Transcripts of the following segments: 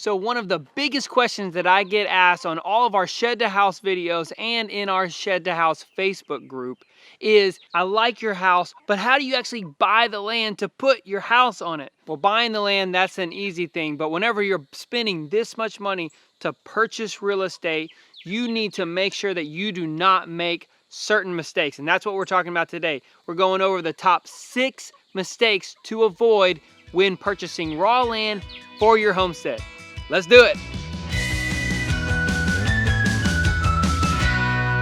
So one of the biggest questions that I get asked on all of our Shed to House videos and in our Shed to House Facebook group is, I like your house, but how do you actually buy the land to put your house on it? Well, buying the land, that's an easy thing, but whenever you're spending this much money to purchase real estate, you need to make sure that you do not make certain mistakes. And that's what we're talking about today. We're going over the top 6 mistakes to avoid when purchasing raw land for your homestead. Let's do it.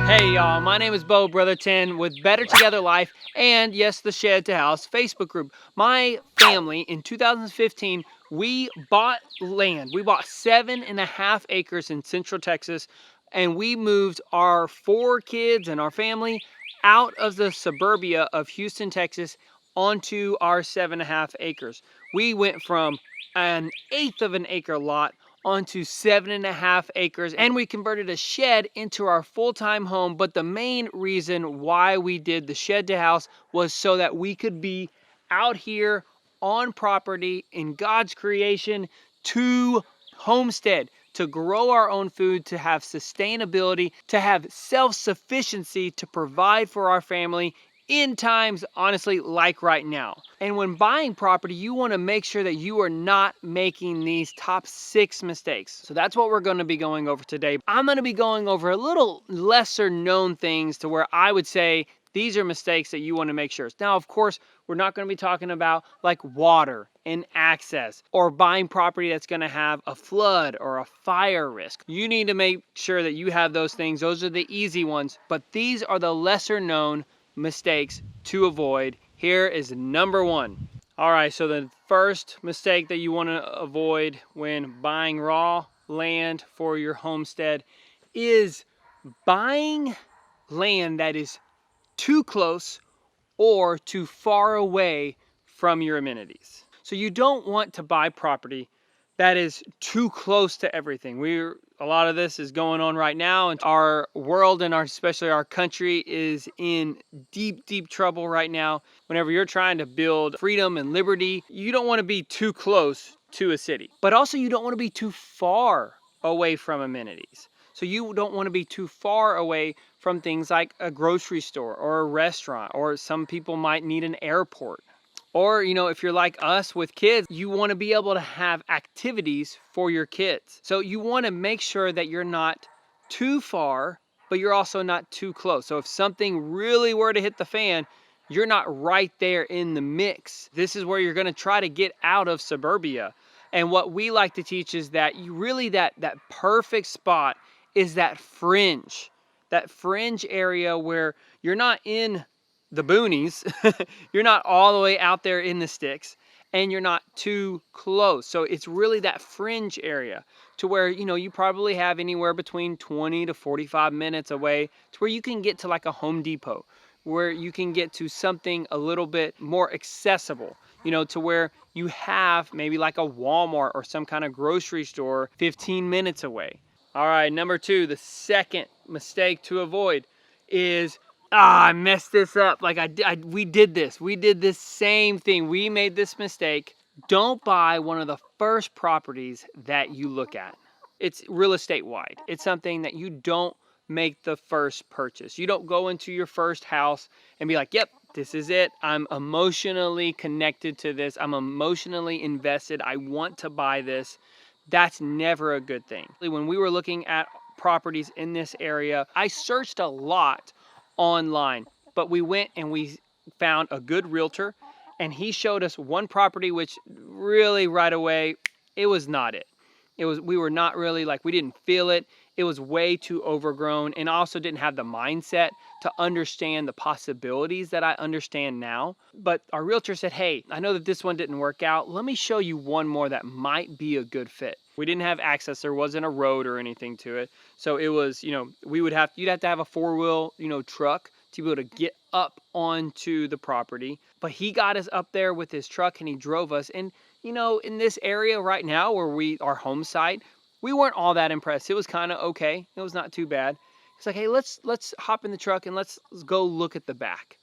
Hey y'all, my name is Bo Brotherton with Better Together Life and yes, the Shed to House Facebook group. My family in 2015, we bought land. We bought 7.5 acres in Central Texas, and we moved our 4 kids and our family out of the suburbia of Houston, Texas onto our 7.5 acres. We went from an 1/8 of an acre lot onto 7.5 acres, and we converted a shed into our full-time home. But the main reason why we did the Shed to House was so that we could be out here on property in God's creation to homestead, to grow our own food, to have sustainability, to have self-sufficiency, to provide for our family in times, honestly, like right now. And when buying property, you want to make sure that you are not making these top 6 mistakes. So that's what we're going to be going over today. I'm going to be going over a little lesser known things to where I would say these are mistakes that you want to make sure. Now, of course, we're not going to be talking about like water and access or buying property that's going to have a flood or a fire risk. You need to make sure that you have those things. Those are the easy ones, but these are the lesser known mistakes to avoid. Here is number 1. All right, so the first mistake that you want to avoid when buying raw land for your homestead is buying land that is too close or too far away from your amenities. So you don't want to buy property that is too close to everything. A lot of this is going on right now, and our world and especially our country is in deep trouble right now. Whenever you're trying to build freedom and liberty, you don't want to be too close to a city, but also you don't want to be too far away from amenities. So you don't want to be too far away from things like a grocery store or a restaurant, or some people might need an airport. Or, you know, if you're like us with kids, you want to be able to have activities for your kids. So you want to make sure that you're not too far, but you're also not too close. So if something really were to hit the fan, you're not right there in the mix. This is where you're going to try to get out of suburbia. And what we like to teach is that you really, that perfect spot is that fringe area where you're not in the boonies, you're not all the way out there in the sticks, and you're not too close. So it's really that fringe area to where, you know, you probably have anywhere between 20 to 45 minutes away to where you can get to like a Home Depot, where you can get to something a little bit more accessible, you know, to where you have maybe like a Walmart or some kind of grocery store 15 minutes away. All right, number 2, the second mistake to avoid is, I messed this up. Like we did this same thing. We made this mistake. Don't buy one of the first properties that you look at. It's real estate wide. It's something that you don't make the first purchase. You don't go into your first house and be like, yep, this is it. I'm emotionally connected to this. I'm emotionally invested. I want to buy this. That's never a good thing. When we were looking at properties in this area, I searched a lot online, but we went and we found a good realtor, and he showed us one property which really right away, it was not it. We were not really, like, we didn't feel it. It was way too overgrown, and also didn't have the mindset to understand the possibilities that I understand now. But our realtor said, hey, I know that this one didn't work out. Let me show you one more that might be a good fit. We didn't have access. There wasn't a road or anything to it. So it was, you know, you'd have to have a 4-wheel, you know, truck to be able to get up onto the property. But he got us up there with his truck and he drove us. And, you know, in this area right now where our home site, we weren't all that impressed. It was kind of okay. It was not too bad. It's like, hey, let's hop in the truck and let's go look at the back.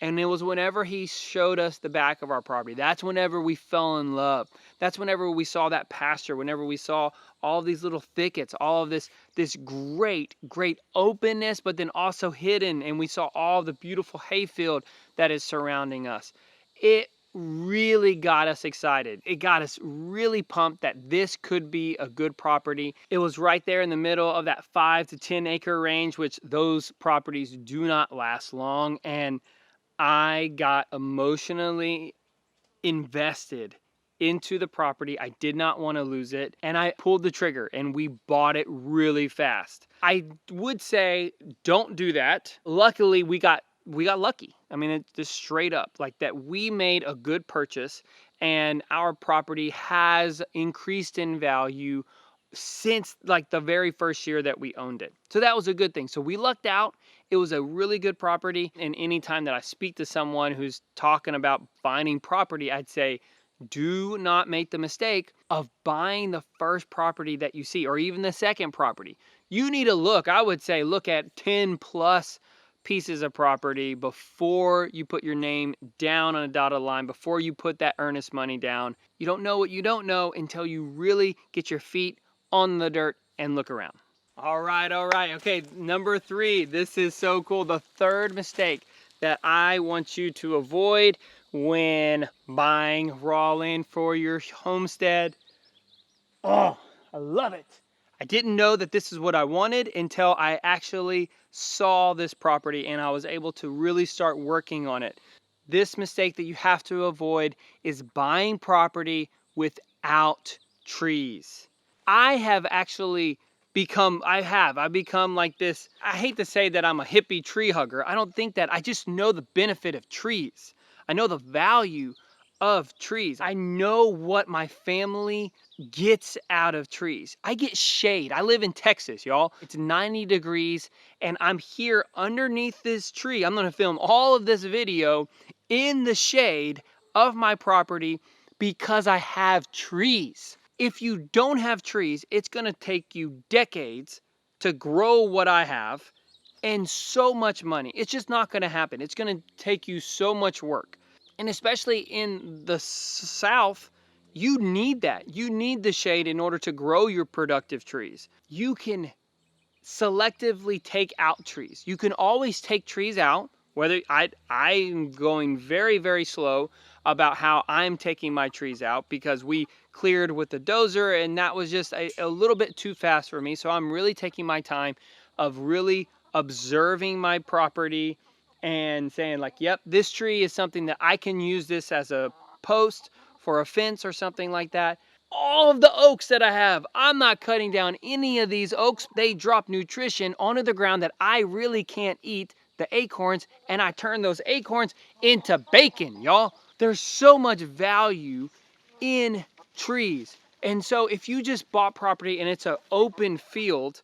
And it was whenever he showed us the back of our property. That's whenever we fell in love. That's whenever we saw that pasture, whenever we saw all these little thickets, all of this great openness, but then also hidden. And we saw all the beautiful hayfield that is surrounding us. It really got us excited. It got us really pumped that this could be a good property. It was right there in the middle of that 5 to 10 acre range, which those properties do not last long. And I got emotionally invested into the property. I did not want to lose it, and I pulled the trigger and we bought it really fast. I would say don't do that. Luckily, we got lucky. I mean, it's just straight up like that. We made a good purchase and our property has increased in value since like the very first year that we owned it. So that was a good thing. So we lucked out. It was a really good property. And anytime that I speak to someone who's talking about finding property, I'd say, do not make the mistake of buying the first property that you see, or even the second property. You need to look, I would say, look at 10 plus pieces of property before you put your name down on a dotted line, before you put that earnest money down. You don't know what you don't know until you really get your feet on the dirt and look around. All right. Okay, number 3. This is so cool. The third mistake that I want you to avoid when buying raw land for your homestead. Oh, I love it. I didn't know that this is what I wanted until I actually saw this property and I was able to really start working on it. This mistake that you have to avoid is buying property without trees. I've become like this. I hate to say that I'm a hippie tree hugger. I don't think that. I just know the benefit of trees. I know the value of trees. I know what my family gets out of trees. I get shade. I live in Texas, y'all. It's 90 degrees and I'm here underneath this tree. I'm gonna film all of this video in the shade of my property because I have trees. If you don't have trees, it's gonna take you decades to grow what I have and so much money. It's just not gonna happen. It's gonna take you so much work. And especially in the South, you need that. You need the shade in order to grow your productive trees. You can selectively take out trees. You can always take trees out, whether I'm going very slow about how I'm taking my trees out because we cleared with the dozer and that was just a little bit too fast for me. So I'm really taking my time of really observing my property and saying like, yep, this tree is something that I can use this as a post for a fence or something like that. All of the oaks that I have, I'm not cutting down any of these oaks. They drop nutrition onto the ground that I really can't eat, the acorns, and I turn those acorns into bacon, y'all. There's so much value in trees. And so if you just bought property and it's an open field,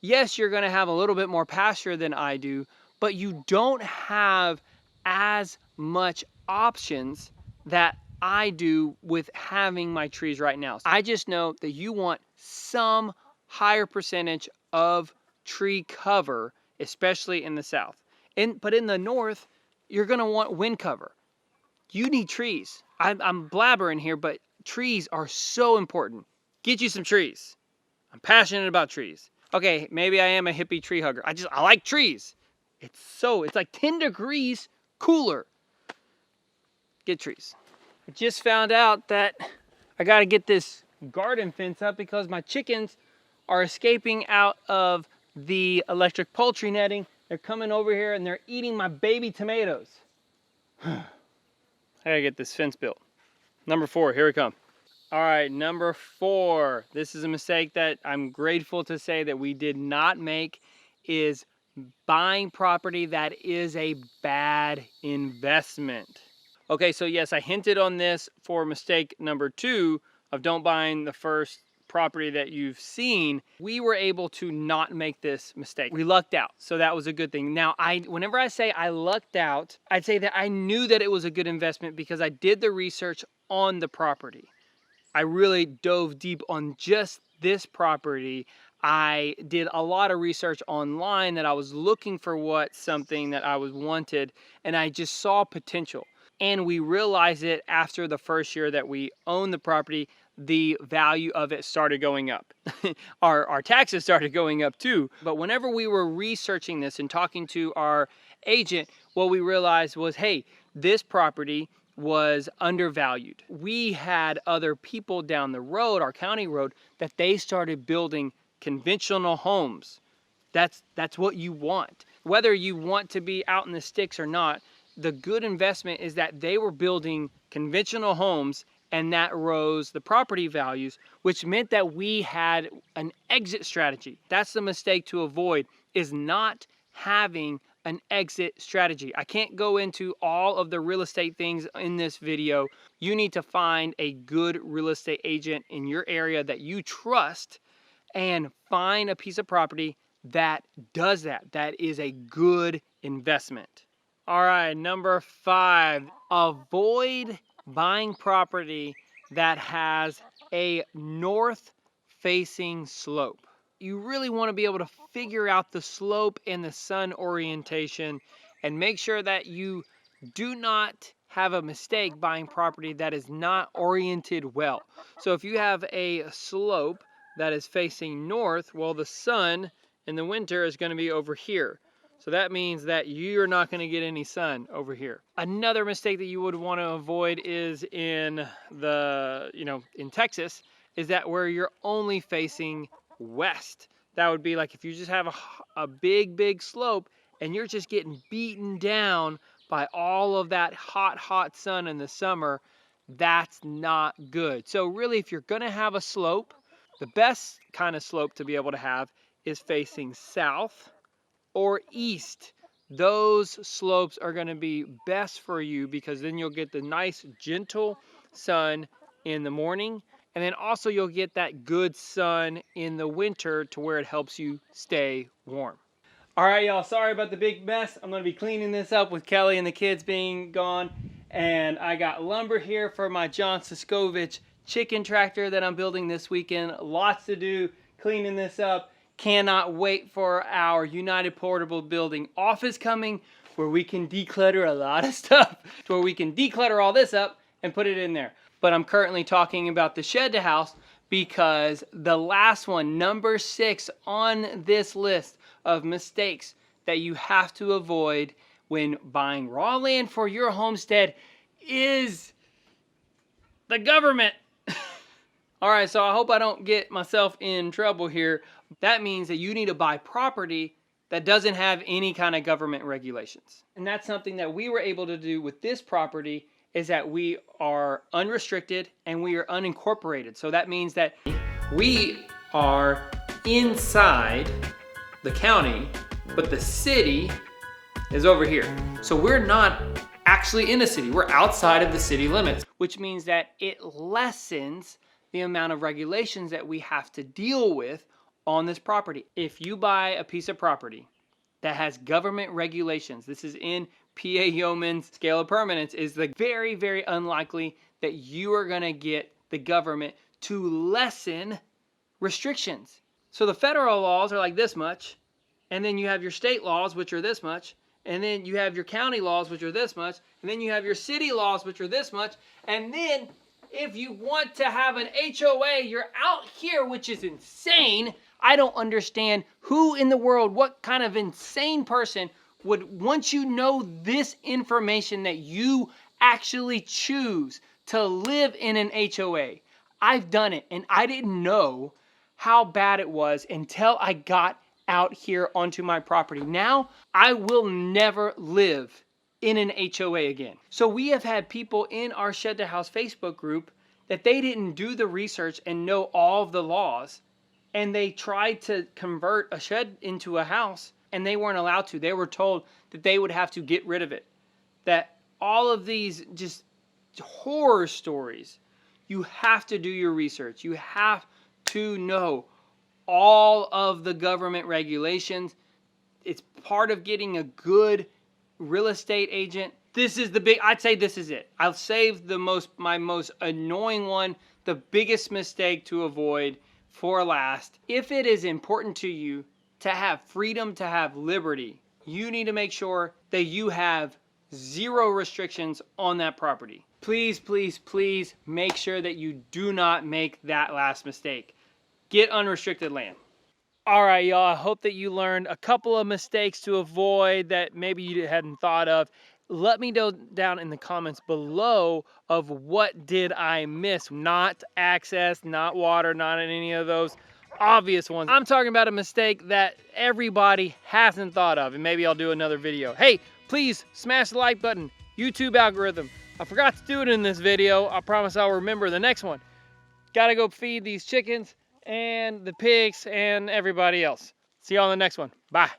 yes, you're gonna have a little bit more pasture than I do, but you don't have as much options that I do with having my trees right now. I just know that you want some higher percentage of tree cover, especially in the South. But in the North, you're gonna want wind cover. You need trees. I'm blabbering here, but trees are so important. Get you some trees. I'm passionate about trees. Okay, maybe I am a hippie tree hugger. I like trees. It's like 10 degrees cooler. Get trees. I just found out that I gotta get this garden fence up because my chickens are escaping out of the electric poultry netting. They're coming over here and they're eating my baby tomatoes. I gotta get this fence built. Number 4, here we come. All right, number 4. This is a mistake that I'm grateful to say that we did not make, is buying property that is a bad investment. Okay, so yes, I hinted on this for mistake number 2 of don't buying the first property that you've seen. We were able to not make this mistake. We lucked out, so that was a good thing. Now, whenever I say I lucked out, I'd say that I knew that it was a good investment because I did the research on the property. I really dove deep on just this property. I did a lot of research online that I was looking for something that I was wanted, and I just saw potential. And we realized it after the first year that we owned the property, the value of it started going up. Our taxes started going up too. But whenever we were researching this and talking to our agent, what we realized was, hey, this property was undervalued. We had other people down the road, our county road, that they started building conventional homes. That's what you want. Whether you want to be out in the sticks or not, the good investment is that they were building conventional homes, and that rose the property values, which meant that we had an exit strategy. That's the mistake to avoid, is not having an exit strategy. I can't go into all of the real estate things in this video. You need to find a good real estate agent in your area that you trust and find a piece of property that does that. That is a good investment. All right, number 5, avoid buying property that has a north-facing slope. You really want to be able to figure out the slope and the sun orientation and make sure that you do not have a mistake buying property that is not oriented well. So if you have a slope that is facing north, well, the sun in the winter is going to be over here. So that means that you're not going to get any sun over here. Another mistake that you would want to avoid is in Texas, is that where you're only facing west. That would be like if you just have a big slope and you're just getting beaten down by all of that hot sun in the summer. That's not good. So really, if you're going to have a slope, the best kind of slope to be able to have is facing south or east. Those slopes are going to be best for you because then you'll get the nice gentle sun in the morning, and then also you'll get that good sun in the winter to where it helps you stay warm. All right, y'all, sorry about the big mess. I'm going to be cleaning this up with Kelly and the kids being gone, and I got lumber here for my John Siskovich chicken tractor that I'm building this weekend. Lots to do cleaning this up. Cannot wait for our United Portable Building office coming, where we can declutter a lot of stuff, to where we can declutter all this up and put it in there. But I'm currently talking about the shed to house because the last one, number 6 on this list of mistakes that you have to avoid when buying raw land for your homestead, is the government. All right, so I hope I don't get myself in trouble here. That means that you need to buy property that doesn't have any kind of government regulations. And that's something that we were able to do with this property, is that we are unrestricted and we are unincorporated. So that means that we are inside the county, but the city is over here. So we're not actually in a city, we're outside of the city limits, which means that it lessens the amount of regulations that we have to deal with on this property. If you buy a piece of property that has government regulations, this is in PA Yeoman's scale of permanence, is the very, very unlikely that you are gonna get the government to lessen restrictions. So the federal laws are like this much, and then you have your state laws, which are this much, and then you have your county laws, which are this much, and then you have your city laws, which are this much, and then if you want to have an HOA, you're out here, which is insane. I don't understand who in the world, what kind of insane person would, once you know this information, that you actually choose to live in an HOA. I've done it, and I didn't know how bad it was until I got out here onto my property. Now, I will never live in an HOA again. So we have had people in our Shed to House Facebook group that they didn't do the research and know all of the laws, and they tried to convert a shed into a house, and they weren't allowed to. They were told that they would have to get rid of it. That all of these just horror stories, you have to do your research. You have to know all of the government regulations. It's part of getting a good real estate agent. This is the big, I'd say this is it. I'll save my most annoying one, the biggest mistake to avoid for last. If it is important to you to have freedom, to have liberty, you need to make sure that you have 0 restrictions on that property. Please, please, please make sure that you do not make that last mistake. Get unrestricted land. All right, y'all, I hope that you learned a couple of mistakes to avoid that maybe you hadn't thought of. Let me know down in the comments below of what did I miss. Not access, not water, not any of those obvious ones. I'm talking about a mistake that everybody hasn't thought of, and maybe I'll do another video. Hey, please smash the like button. YouTube algorithm. I forgot to do it in this video. I promise I'll remember the next one. Gotta go feed these chickens and the pigs and everybody else. See you on the next one. Bye.